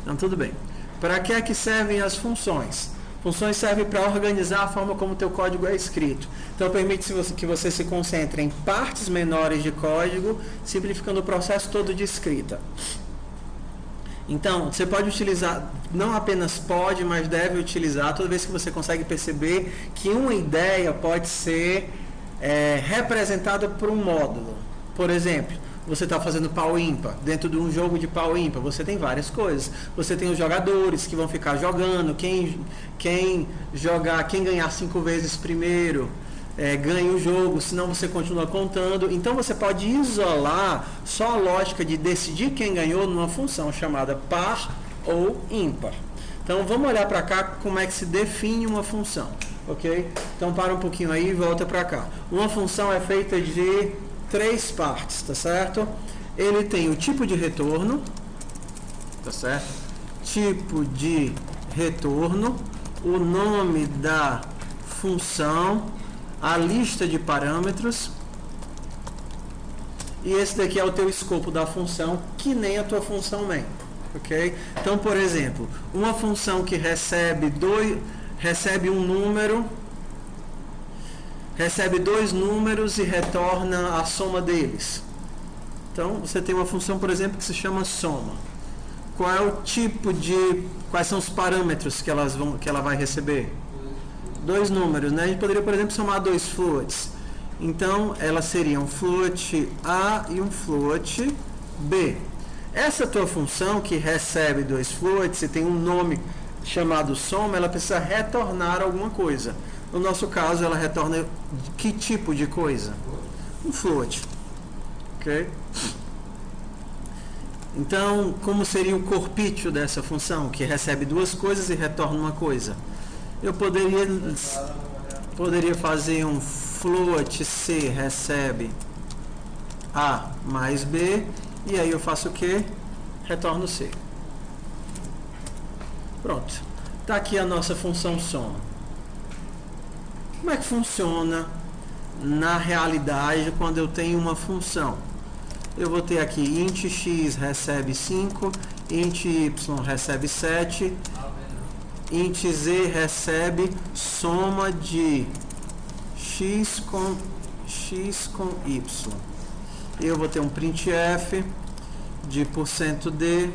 Então, tudo bem. Para que é que servem as funções? Funções servem para organizar a forma como o teu código é escrito. Então, permite que você se concentre em partes menores de código, simplificando o processo todo de escrita. Então, você pode utilizar, não apenas pode, mas deve utilizar, toda vez que você consegue perceber que uma ideia pode ser representada por um módulo. Por exemplo, você está fazendo pau ímpar. Dentro de um jogo de pau ímpar, você tem várias coisas. Você tem os jogadores que vão ficar jogando. Quem ganhar 5 vezes primeiro ganha o jogo, senão você continua contando. Então você pode isolar só a lógica de decidir quem ganhou numa função chamada par ou ímpar. Então vamos olhar para cá como é que se define uma função, ok? Então para um pouquinho aí e volta para cá. Uma função é feita de 3 partes, tá certo? Ele tem o tipo de retorno, tá certo? Tipo de retorno, o nome da função, a lista de parâmetros, e esse daqui é o teu escopo da função, que nem a tua função main, ok? Então, por exemplo, uma função que recebe um número, recebe 2 números e retorna a soma deles. Então, você tem uma função, por exemplo, que se chama soma. Qual é o tipo quais são os parâmetros que ela vai receber? 2 números, né? A gente poderia, por exemplo, somar 2 floats. Então, elas seriam float A e um float B. Essa tua função que recebe 2 floats e tem um nome chamado soma, ela precisa retornar alguma coisa. No nosso caso, ela retorna que tipo de coisa? Um float. Ok? Então, como seria o corpício dessa função, que recebe 2 coisas e retorna uma coisa? Eu poderia fazer um float C recebe A mais B, e aí eu faço o quê? Retorno C. Pronto. Está aqui a nossa função soma. Como é que funciona na realidade quando eu tenho uma função? Eu vou ter aqui int x recebe 5, int y recebe 7, int z recebe soma de x com y. Eu vou ter um printf de %d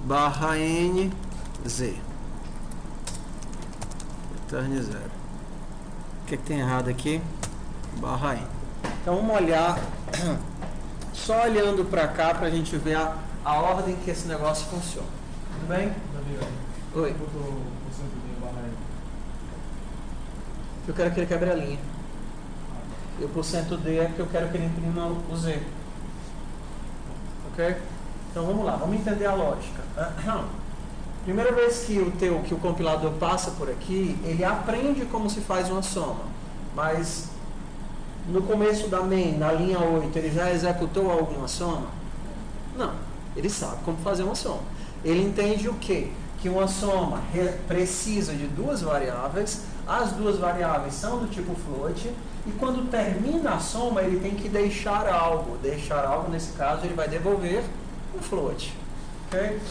barra n z. Return 0. O que tem errado aqui? Barra n. Então vamos olhar, só olhando para cá para a gente ver a ordem que esse negócio funciona. Tudo bem? Oi. Eu quero que ele quebre a linha. E o %d é porque eu quero que ele imprima o z. Ok? Então vamos lá, vamos entender a lógica. Primeira vez que o compilador passa por aqui, ele aprende como se faz uma soma. Mas no começo da main, na linha 8, ele já executou alguma soma? Não. Ele sabe como fazer uma soma. Ele entende o quê? Que uma soma precisa de 2 variáveis, as 2 variáveis são do tipo float, e quando termina a soma, ele tem que deixar algo. Deixar algo, nesse caso, ele vai devolver um float. Ok?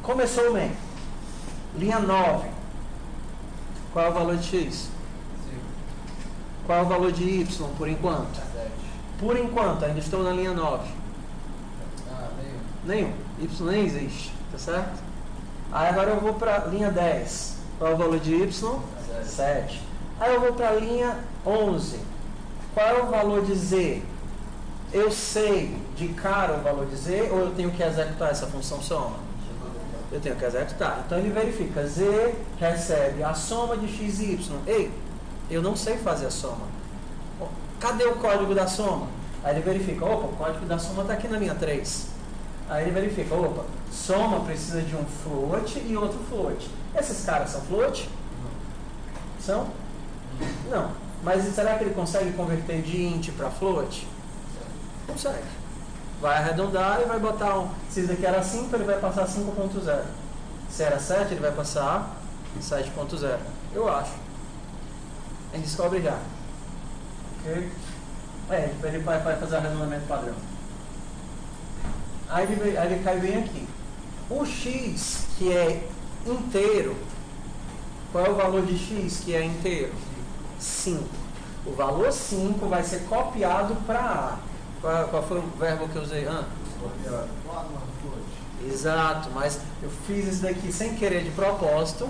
Começou o main. Linha 9. Qual é o valor de x? Qual é o valor de y, por enquanto? Por enquanto, ainda estou na linha 9. Nenhum. Y nem existe, tá certo? Aí agora eu vou para a linha 10. Qual é o valor de y? 7. Aí eu vou para a linha 11. Qual é o valor de z? Eu sei de cara o valor de z ou eu tenho que executar essa função soma? Eu tenho que executar. Então ele verifica, z recebe a soma de x e y. Ei, eu não sei fazer a soma. Cadê o código da soma? Aí ele verifica, opa, o código da soma está aqui na linha 3. Aí ele verifica, opa, soma precisa de um float e outro float. Esses caras são float? São? Não. Mas será que ele consegue converter de int para float? Consegue. Vai arredondar e vai botar se isso daqui era 5, ele vai passar 5.0. Se era 7, ele vai passar 7.0. Eu acho. A gente descobre já. Ok? Ele vai fazer arredondamento padrão. Aí ele cai bem aqui. O x, que é inteiro, qual é o valor de x que é inteiro? 5. O valor 5 vai ser copiado para A. Qual foi o verbo que eu usei? Copiado. Exato, mas eu fiz isso daqui sem querer de propósito,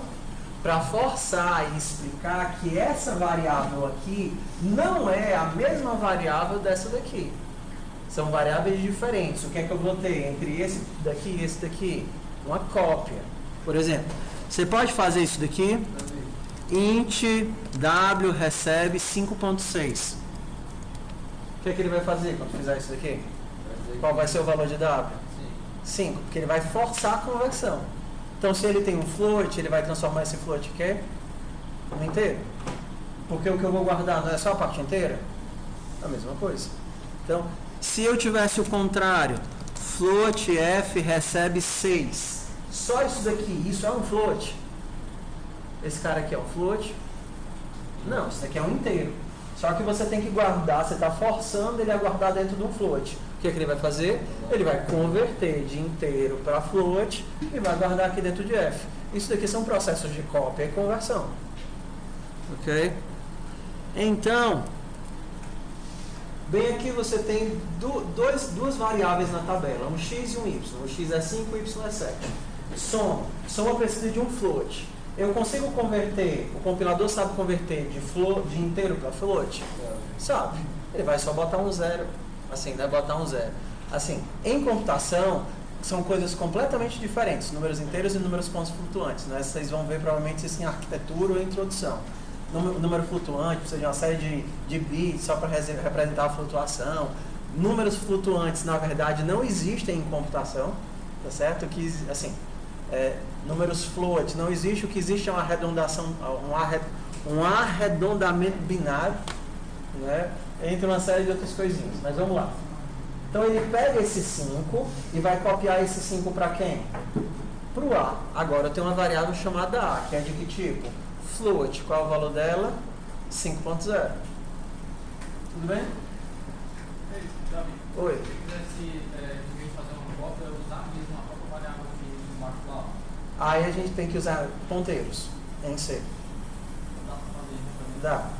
para forçar e explicar que essa variável aqui não é a mesma variável dessa daqui. São variáveis diferentes. O que é que eu vou ter entre esse daqui e esse daqui? Uma cópia. Por exemplo, você pode fazer isso daqui. Int w recebe 5.6. O que é que ele vai fazer quando fizer isso daqui? Qual vai ser o valor de w? 5, porque ele vai forçar a conversão. Então, se ele tem um float, ele vai transformar esse float aqui no inteiro. Porque o que eu vou guardar não é só a parte inteira? A mesma coisa. Então, se eu tivesse o contrário, float f recebe 6. Só isso daqui, isso é um float? Esse cara aqui é um float? Não, isso daqui é um inteiro. Só que você tem que guardar, você está forçando ele a guardar dentro de um float. O que é que ele vai fazer? Ele vai converter de inteiro para float e vai guardar aqui dentro de f. Isso daqui são processos de cópia e conversão. Ok? Então, bem aqui você tem duas variáveis na tabela, um x e um y. O x é 5 e o y é 7. Soma precisa de um float. Eu consigo converter, o compilador sabe converter de inteiro para float? Sabe. Ele vai só botar um zero. Assim, vai botar um zero. Assim, em computação, são coisas completamente diferentes. Números inteiros e números pontos flutuantes. Né? Vocês vão ver provavelmente isso em arquitetura ou introdução. Número flutuante precisa de uma série de bits só para representar a flutuação. Números flutuantes, na verdade, não existem em computação. Tá certo? Que, assim... números float, não existe. O que existe é uma arredondação, um arredondamento binário, né, entre uma série de outras coisinhas. Mas vamos lá. Então ele pega esse 5 e vai copiar esse 5 para quem? Para o A. Agora eu tenho uma variável chamada A, que é de que tipo? Float. Qual é o valor dela? 5.0. Tudo bem? Ei, Davi. Oi. Se quisesse, em vez de fazer uma cópia, usar mesmo a própria variável aqui embaixo lá. Aí a gente tem que usar ponteiros em C. Dá para fazer isso também? Dá.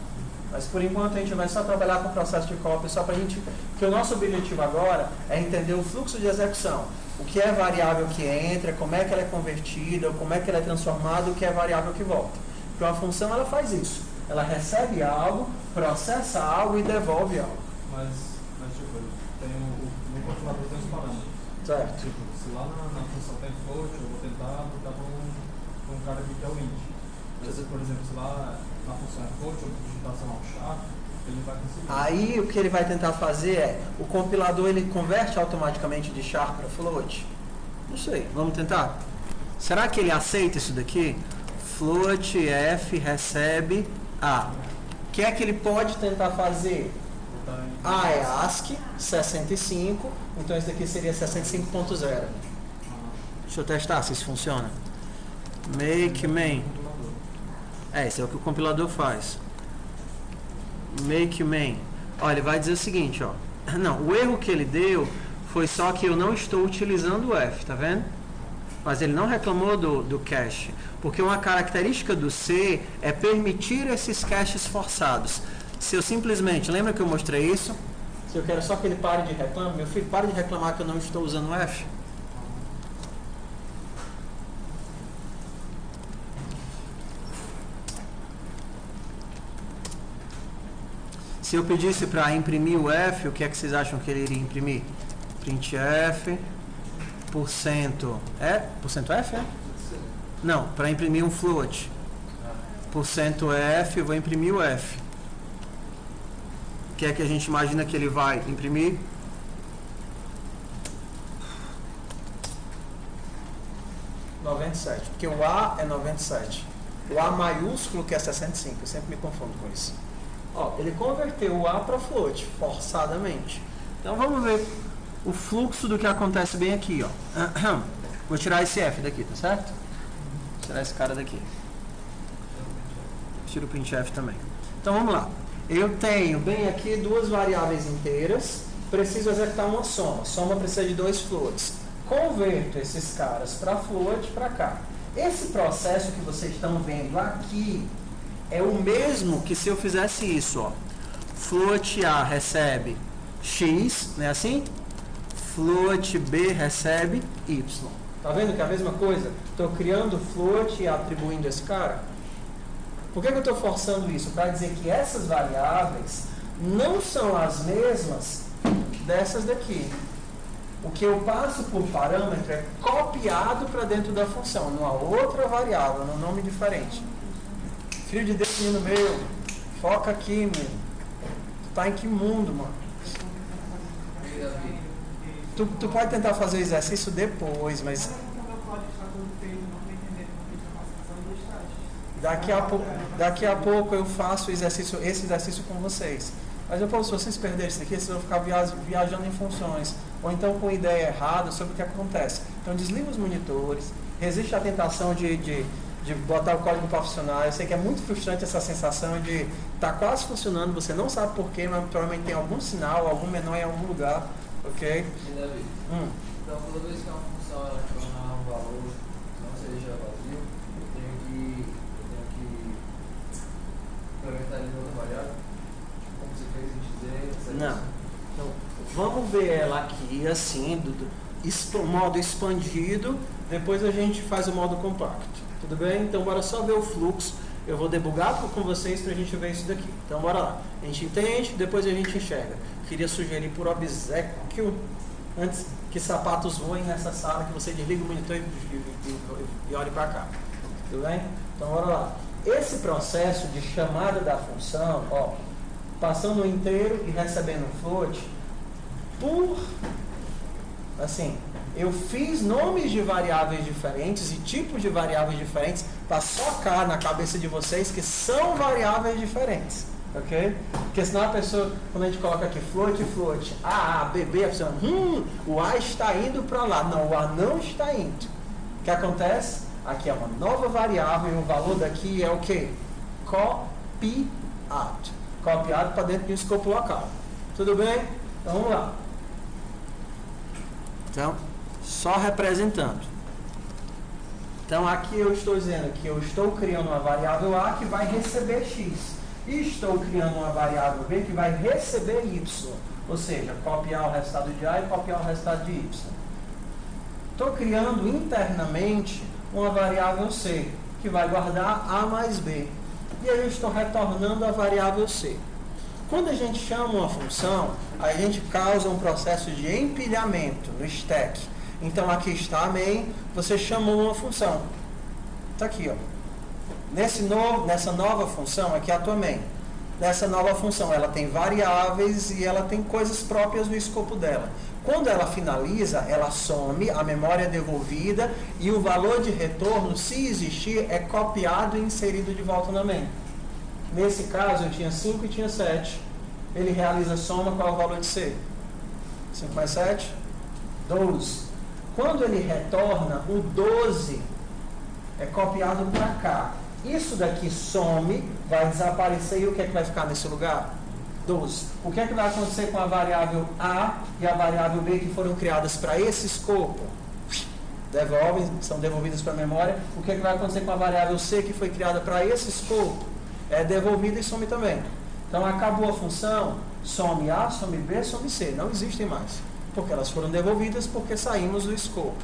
Mas por enquanto a gente vai só trabalhar com o processo de cópia, só para a gente... Porque o nosso objetivo agora é entender o fluxo de execução. O que é variável que entra, como é que ela é convertida, como é que ela é transformada, o que é variável que volta. Porque uma função ela faz isso. Ela recebe algo, processa algo e devolve algo. Mas tipo, no compilador tem os parâmetros. Certo. Tipo, se lá na função tem float, eu vou tentar botar para um cara aqui que é o int. Mas, por exemplo, se lá na função é float, eu digitar, sei lá, um char, ele vai conseguir. Aí o que ele vai tentar fazer é, o compilador ele converte automaticamente de char para float? Não sei, vamos tentar? Será que ele aceita isso daqui? Float f recebe A. O que é que ele pode tentar fazer? A é ASCII, 65, então esse daqui seria 65.0. Deixa eu testar se isso funciona. Make main. Esse é o que o compilador faz. Make main. Olha, ele vai dizer o seguinte, ó. Não, o erro que ele deu foi só que eu não estou utilizando o F, tá vendo? Mas ele não reclamou do cache, porque uma característica do C é permitir esses caches forçados. Se eu simplesmente, lembra que eu mostrei isso? Se eu quero só que ele pare de reclamar, meu filho, pare de reclamar que eu não estou usando o F. Se eu pedisse para imprimir o F, o que é que vocês acham que ele iria imprimir? Printf, %F, é? Não, para imprimir um float. %F, vou imprimir o F. O que é que a gente imagina que ele vai imprimir? Porque o A é 97. O A maiúsculo que é 65. Eu sempre me confundo com isso. Ó, ele converteu o A para float, forçadamente. Então vamos ver o fluxo do que acontece bem aqui, ó. Vou tirar esse F daqui, tá certo? Vou tirar esse cara daqui. Tiro o printf também. Então vamos lá. Eu tenho bem aqui duas variáveis inteiras. Preciso executar uma soma. Soma precisa de dois floats. converto esses caras para float para cá. Esse processo que vocês estão vendo aqui é o mesmo que se eu fizesse isso, ó. Float A recebe X, não é assim? Float B recebe Y. Tá vendo que é a mesma coisa? Estou criando float e atribuindo esse cara. Por que eu estou forçando isso? Para dizer que essas variáveis não são as mesmas dessas daqui. O que eu passo por parâmetro é copiado para dentro da função, numa outra variável, num nome diferente. Filho de Deus, menino meu, foca aqui, meu. Tu tá em que mundo, mano? Tu pode tentar fazer o exercício depois, mas daqui a pouco eu faço esse exercício com vocês. Mas se vocês perderem isso aqui, vocês vão ficar viajando em funções, ou então com ideia errada sobre o que acontece. Então desliga os monitores, resiste à tentação de botar o código para funcionar. Eu sei que é muito frustrante essa sensação de estar quase funcionando, você não sabe porquê, mas provavelmente tem algum sinal, algum menor em algum lugar, ok? Sim, David. Então toda vez que uma função ela retornar um valor não seja vazio, eu tenho que implementar ele em outra variável, como você fez em dizer. Não. Então, vamos ver ela aqui assim, do modo expandido, depois a gente faz o modo compacto. Tudo bem? Então bora só ver o fluxo. Eu vou debugar com vocês para a gente ver isso daqui. Então bora lá. A gente entende, depois a gente enxerga. Queria sugerir por obséquio, antes que sapatos voem nessa sala, que você desliga o monitor e olhe para cá. Tudo bem? Então bora lá. Esse processo de chamada da função, ó, passando o inteiro e recebendo um float, eu fiz nomes de variáveis diferentes e tipos de variáveis diferentes para socar na cabeça de vocês que são variáveis diferentes, ok? Porque senão a pessoa, quando a gente coloca aqui float, A, B, B, a pessoa, o A está indo para lá. Não, o A não está indo. O que acontece? Aqui é uma nova variável e o valor daqui é o quê? Copiado. Copiado para dentro de um escopo local. Tudo bem? Então vamos lá. Então, só representando. Então aqui eu estou dizendo que eu estou criando uma variável A que vai receber X. E estou criando uma variável B que vai receber Y. Ou seja, copiar o resultado de A e copiar o resultado de Y. Estou criando internamente uma variável C, que vai guardar A mais B. E aí eu estou retornando a variável C. Quando a gente chama uma função, a gente causa um processo de empilhamento no stack. Então aqui está a main, você chamou uma função. Está aqui, ó. Nessa nova função, aqui é a tua main. Nessa nova função, ela tem variáveis e ela tem coisas próprias do escopo dela. Quando ela finaliza, ela some, a memória é devolvida e o valor de retorno, se existir, é copiado e inserido de volta na main. Nesse caso, eu tinha 5 e tinha 7. Ele realiza a soma, qual é o valor de C? 5 mais 7? 12. Quando ele retorna, o 12 é copiado para cá. Isso daqui some, vai desaparecer e o que é que vai ficar nesse lugar? 12. O que é que vai acontecer com a variável A e a variável B que foram criadas para esse escopo? São devolvidas para a memória. O que é que vai acontecer com a variável C que foi criada para esse escopo? É devolvida e some também. Então acabou a função, some A, some B, some C. Não existem mais. Porque elas foram devolvidas porque saímos do escopo.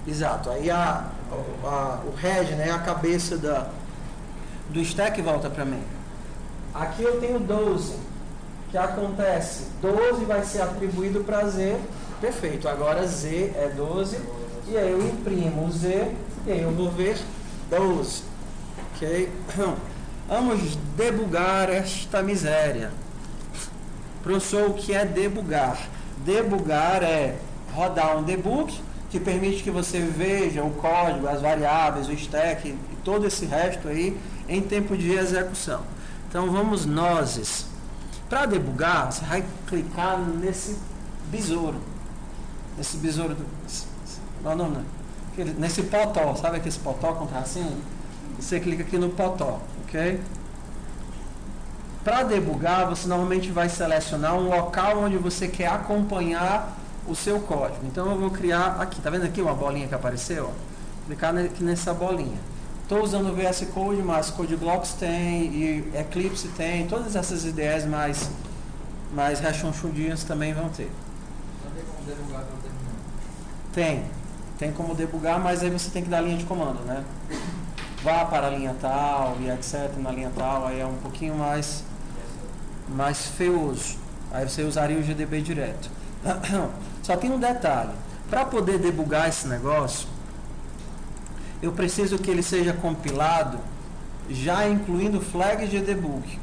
Exato. Aí o head, né, a cabeça do stack volta para mim. Aqui eu tenho 12. O que acontece? 12 vai ser atribuído para Z. Perfeito. Agora Z é 12. E aí eu imprimo o Z. E aí eu vou ver 12. Ok? Vamos debugar esta miséria. Professor, o que é debugar? Debugar é rodar um debug que permite que você veja o código, as variáveis, o stack e todo esse resto aí em tempo de execução. Então vamos nós. Para debugar, você vai clicar nesse besouro. Nesse besouro nesse potó, sabe aquele potó com tracinho? Você clica aqui no potó, ok? Para debugar, você normalmente vai selecionar um local onde você quer acompanhar o seu código. Então eu vou criar aqui, tá vendo aqui uma bolinha que apareceu? Ó? Clicar aqui nessa bolinha. Estou usando o VS Code, mas CodeBlocks tem, e Eclipse tem, todas essas ideias mais rechonchudinhas também vão ter. Não tem como debugar pelo terminal. Tem como debugar, mas aí você tem que dar linha de comando, né? Vá para a linha tal e etc, na linha tal, aí é um pouquinho mais feioso. Aí você usaria o GDB direto. Só tem um detalhe. Para poder debugar esse negócio, eu preciso que ele seja compilado já incluindo flags de debug.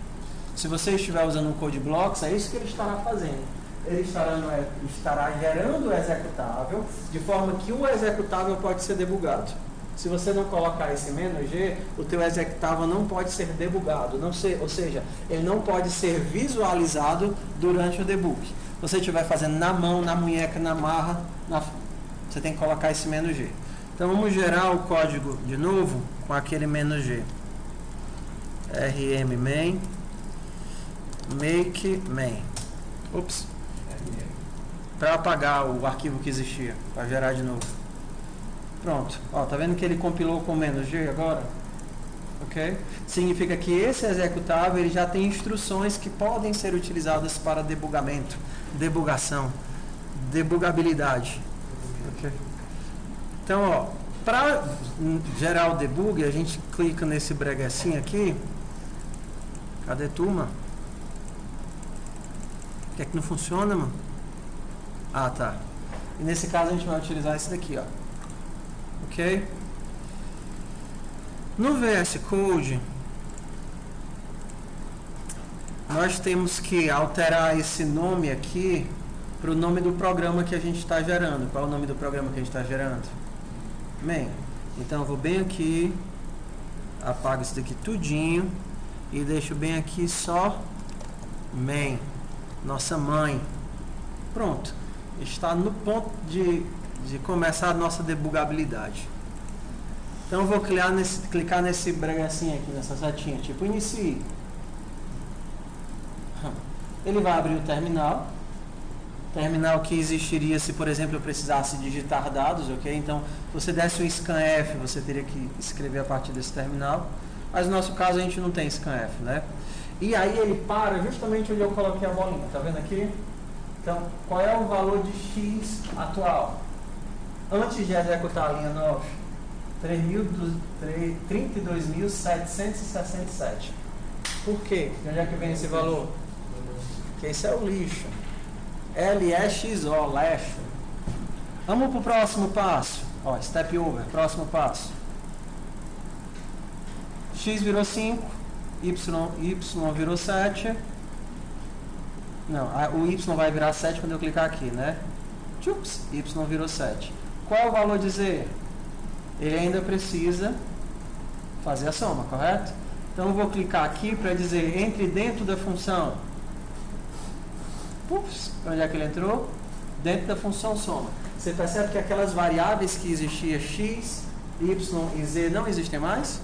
Se você estiver usando um CodeBlocks, é isso que ele estará fazendo. Ele estará gerando o executável, de forma que o executável pode ser debugado. Se você não colocar esse "-g", o teu executável não pode ser debugado, ou seja, ele não pode ser visualizado durante o debug. Se você estiver fazendo na mão, na munheca, na marra, você tem que colocar esse "-g". Então vamos gerar o código de novo com aquele "-g". rm main make main. Ops. Para apagar o arquivo que existia, para gerar de novo. Pronto. Ó, tá vendo que ele compilou com "-g agora? Ok? Significa que esse executável ele já tem instruções que podem ser utilizadas para debugamento, debugação, debugabilidade. Ok? Então, ó, para gerar o debug, a gente clica nesse breguecinho aqui. Cadê turma? O que é que não funciona, mano? Ah, tá. E nesse caso a gente vai utilizar esse daqui, ó. Ok? No VS Code, nós temos que alterar esse nome aqui para o nome do programa que a gente está gerando. Qual é o nome do programa que a gente está gerando? Main. Então eu vou bem aqui, apago isso daqui tudinho e deixo bem aqui só main, nossa mãe. Pronto. Está no ponto de começar a nossa debugabilidade. Então eu vou clicar nesse bregacinho aqui, nessa setinha, tipo inicie. Ele vai abrir o terminal que existiria se, por exemplo, eu precisasse digitar dados, ok? Então, se você desse um scanf, você teria que escrever a partir desse terminal, mas no nosso caso a gente não tem scanf, né? E aí ele para justamente onde eu coloquei a bolinha, tá vendo aqui? Então, qual é o valor de x atual? Antes de executar a linha 9, 32.767. Por quê? De onde é que vem esse valor? Porque esse é o lixo. LEXO, lixo. Vamos para o próximo passo. Ó, step over, próximo passo. X virou 5, Y virou 7. Não, o Y vai virar 7 quando eu clicar aqui, né? Ups, Y virou 7. Qual é o valor de Z? Ele ainda precisa fazer a soma, correto? Então eu vou clicar aqui para dizer entre dentro da função. Ups, onde é que ele entrou? Dentro da função soma. Você percebe que aquelas variáveis que existiam x, y e z não existem mais?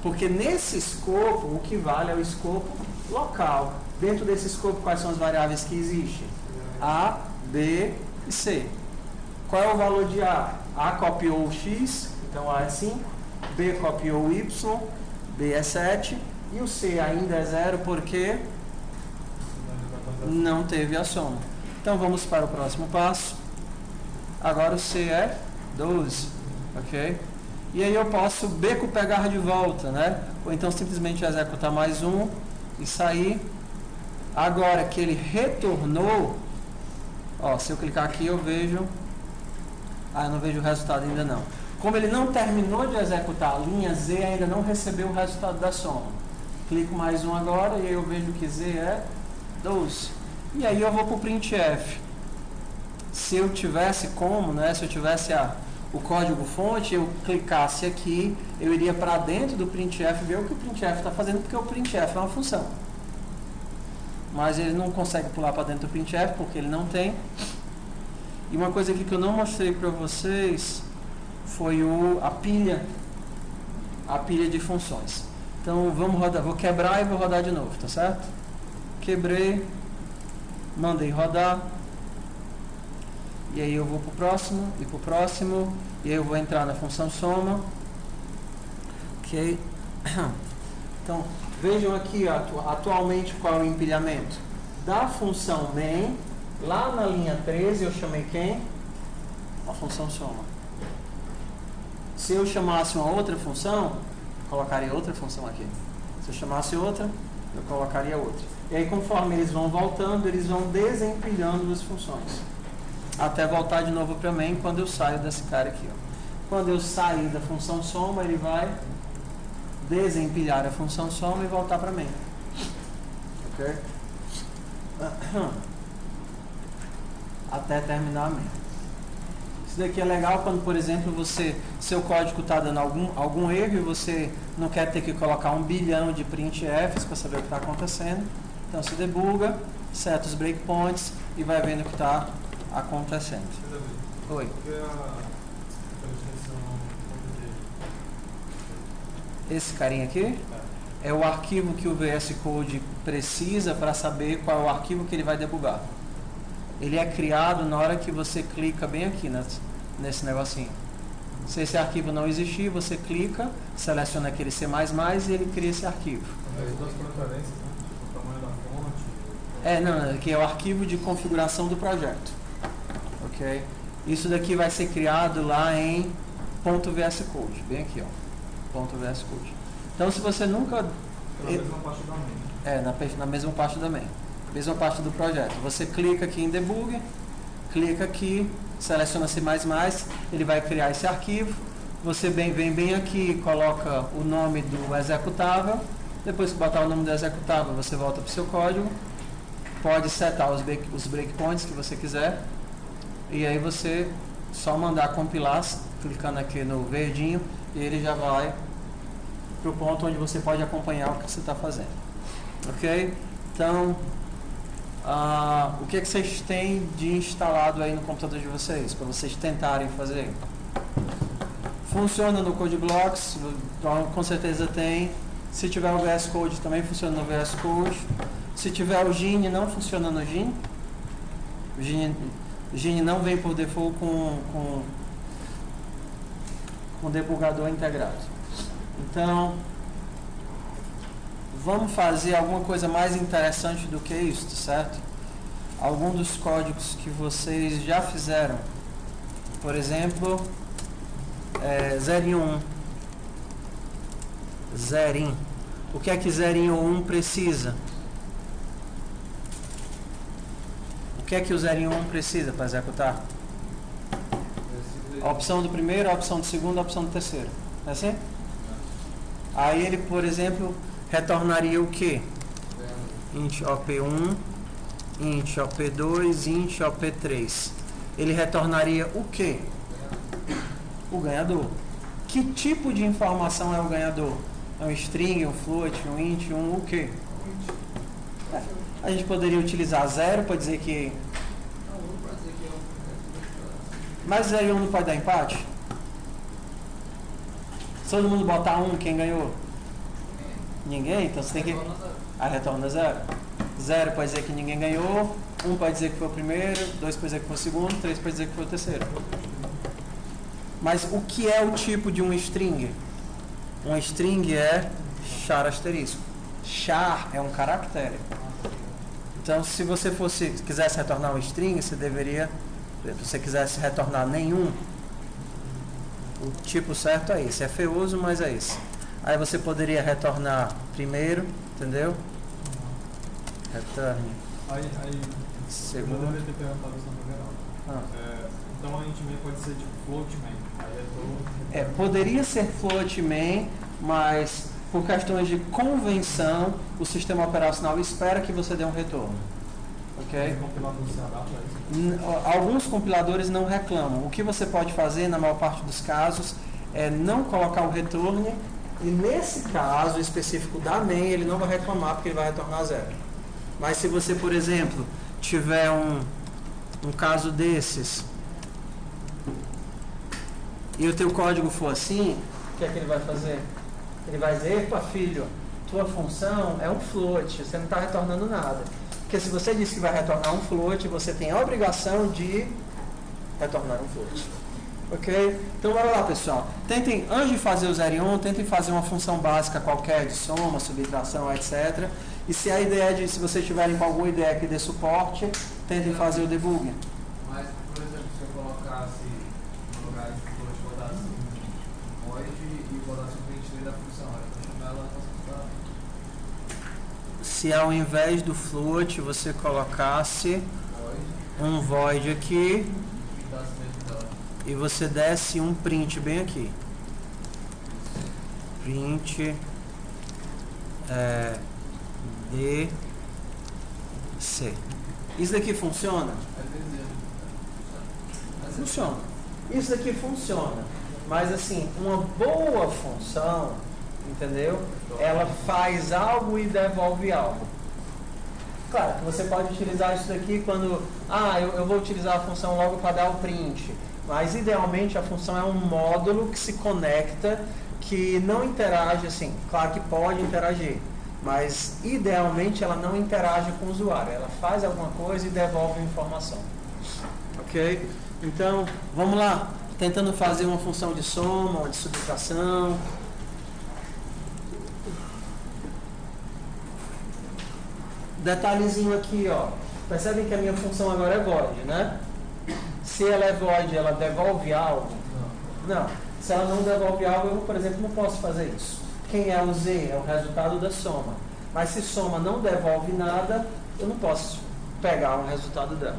Porque nesse escopo, o que vale é o escopo local. Dentro desse escopo, quais são as variáveis que existem? A, B e C. Qual é o valor de A? A copiou o x, então A é 5. B copiou o y, B é 7. E o C ainda é 0 porque não teve a soma. Então vamos para o próximo passo. Agora o C é 12, ok? E aí eu posso beco pegar de volta, né? Ou então simplesmente executar mais um e sair. Agora que ele retornou, ó, se eu clicar aqui eu vejo. Ah, eu não vejo o resultado ainda não. Como ele não terminou de executar a linha, Z ainda não recebeu o resultado da soma. Clico mais um agora e aí eu vejo que Z é 12. E aí eu vou para o printf. Se eu tivesse como, né? Se eu tivesse o código fonte, eu clicasse aqui, eu iria para dentro do printf ver o que o printf está fazendo, porque o printf é uma função. Mas ele não consegue pular para dentro do printf porque ele não tem. E uma coisa aqui que eu não mostrei para vocês foi a pilha de funções. Então vamos rodar, vou quebrar e vou rodar de novo, tá certo? Quebrei, mandei rodar. e aí eu vou para o próximo, e para o próximo, e aí eu vou entrar na função soma. Ok? Então, vejam aqui atualmente qual é o empilhamento. Da função main, lá na linha 13 eu chamei quem? A função soma. Se eu chamasse uma outra função, colocaria outra função aqui. Se eu chamasse outra, eu colocaria outra. E aí, conforme eles vão voltando, eles vão desempilhando as funções. Até voltar de novo para main quando eu saio desse cara aqui. Ó. Quando eu sair da função soma, ele vai desempilhar a função soma e voltar para main. Ok? Até terminar a main. Isso daqui é legal quando, por exemplo, seu código está dando algum erro e você não quer ter que colocar 1 bilhão de printfs para saber o que está acontecendo. Então você debuga, seta os breakpoints e vai vendo o que está acontecendo. Oi. Esse carinha aqui é o arquivo que o VS Code precisa para saber qual é o arquivo que ele vai debugar. Ele é criado na hora que você clica bem aqui nesse negocinho. Se esse arquivo não existir, você clica, seleciona aquele C++ e ele cria esse arquivo. As duas preferências, né? O tamanho da fonte. Não, que é o arquivo de configuração do projeto. Ok? Isso daqui vai ser criado lá em .VS Code, bem aqui, ó. .VS Code. Então, se você nunca... Na mesma parte da main. Na mesma parte da main. Mesma parte do projeto. Você clica aqui em debug, clica aqui, seleciona C++, ele vai criar esse arquivo. Você vem bem aqui, coloca o nome do executável. Depois que botar o nome do executável, você volta para o seu código. Pode setar os breakpoints que você quiser. E aí você só mandar compilar, clicando aqui no verdinho, e ele já vai para o ponto onde você pode acompanhar o que você está fazendo. Ok? Então, o que vocês têm de instalado aí no computador de vocês, para vocês tentarem fazer? Funciona no CodeBlocks, com certeza tem. Se tiver o VS Code, também funciona no VS Code. Se tiver o Gine, não funciona no Gine. O Gine não vem por default com debugador integrado. Então, vamos fazer alguma coisa mais interessante do que isso, certo? Algum dos códigos que vocês já fizeram. Por exemplo, 0 e 1. Zerin. O que é que 0 e 1 precisa? O que é que o 0 e 1 precisa para executar? A opção do primeiro, a opção do segundo, a opção do terceiro. É assim? Aí ele, por exemplo, retornaria o quê? Int op1, int op2, int op3. Ele retornaria o quê? O ganhador. Que tipo de informação é o ganhador? É um string, um float, um int, o quê? A gente poderia utilizar 0 para dizer que... Mas 0 e 1 não pode dar empate? Se todo mundo botar 1, quem ganhou? Ninguém? Então você tem que... retorna 0. 0 pode dizer que ninguém ganhou, 1 pode dizer que foi o primeiro, 2 pode dizer que foi o segundo, 3 pode dizer que foi o terceiro. Mas o que é o tipo de um string? Um string é char asterisco. Char é um caractere. Então, se você quisesse retornar um string, você deveria, se você quisesse retornar nenhum, o tipo certo é esse. É feioso, mas é esse. Aí você poderia retornar primeiro, entendeu? Return. Segundo. Eu deveria ter perguntado isso no geral. Então a gente main pode ser tipo float main. Poderia ser float main, mas por questões de convenção, o sistema operacional espera que você dê um retorno. Ok? Alguns compiladores não reclamam. O que você pode fazer, na maior parte dos casos, é não colocar o return, e nesse caso específico da main, ele não vai reclamar porque ele vai retornar 0. Mas se você, por exemplo, tiver um caso desses, e o teu código for assim, o que é que ele vai fazer? Ele vai dizer, epa filho, tua função é um float, você não está retornando nada. Porque se você disse que vai retornar um float, você tem a obrigação de retornar um float. Ok? Então, bora lá, pessoal. Tentem, antes de fazer o 0 e 1, tentem fazer uma função básica qualquer de soma, subtração, etc. E se a ideia de, se vocês tiverem com alguma ideia que dê suporte, tentem fazer o debug. Mas, por exemplo, se eu colocasse no lugar de float, botasse um void e botasse um print da função, era para chamar ela para Se ao invés do float você colocasse void um void aqui e botasse dentro dela. e você desse um print bem aqui. Print DC. Isso daqui funciona? Funciona. Isso daqui funciona. Mas assim, uma boa função, entendeu? Ela faz algo e devolve algo. Claro que você pode utilizar isso daqui quando... eu vou utilizar a função logo para dar o print. Mas idealmente a função é um módulo que se conecta, que não interage assim. Claro que pode interagir, mas idealmente ela não interage com o usuário. Ela faz alguma coisa e devolve a informação. Ok? Então, vamos lá. Tentando fazer uma função de soma, ou de subtração. Detalhezinho aqui, ó. Percebem que a minha função agora é void, né? Se ela é void, ela devolve algo? Não. Se ela não devolve algo, eu, por exemplo, não posso fazer isso. Quem é o Z? É o resultado da soma. Mas se soma não devolve nada, eu não posso pegar o resultado dela.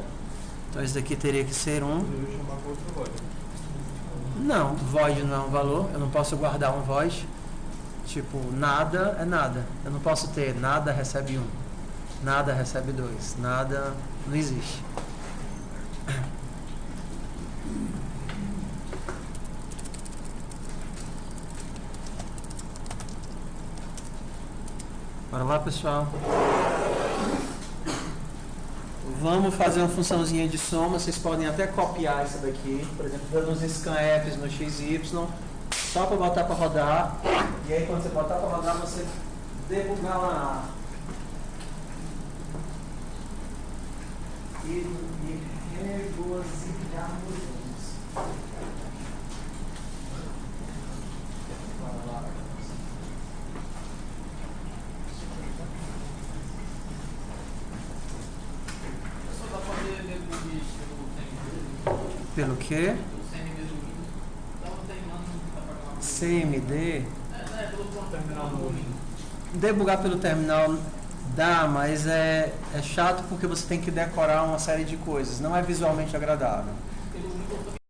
Então, esse daqui teria que ser um... Eu ia chamar com outro void. Não, void não é um valor. Eu não posso guardar um void. Tipo, nada é nada. Eu não posso ter nada recebe 1. Nada recebe 2. Nada não existe. Bora lá, pessoal. Vamos fazer uma funçãozinha de soma. Vocês podem até copiar essa daqui. Por exemplo, dando uns scanfs no XY. Só para botar para rodar. E aí, quando você botar para rodar, você debugar lá. E regozijamos juntos. Só dá pra fazer debug pelo CMD? Pelo quê? Pelo CMD do Windows. Então não tem mano que dá pra programar. CMD. Pelo próprio Terminal do Windows. Debugar pelo terminal dá, mas é chato porque você tem que decorar uma série de coisas. Não é visualmente agradável.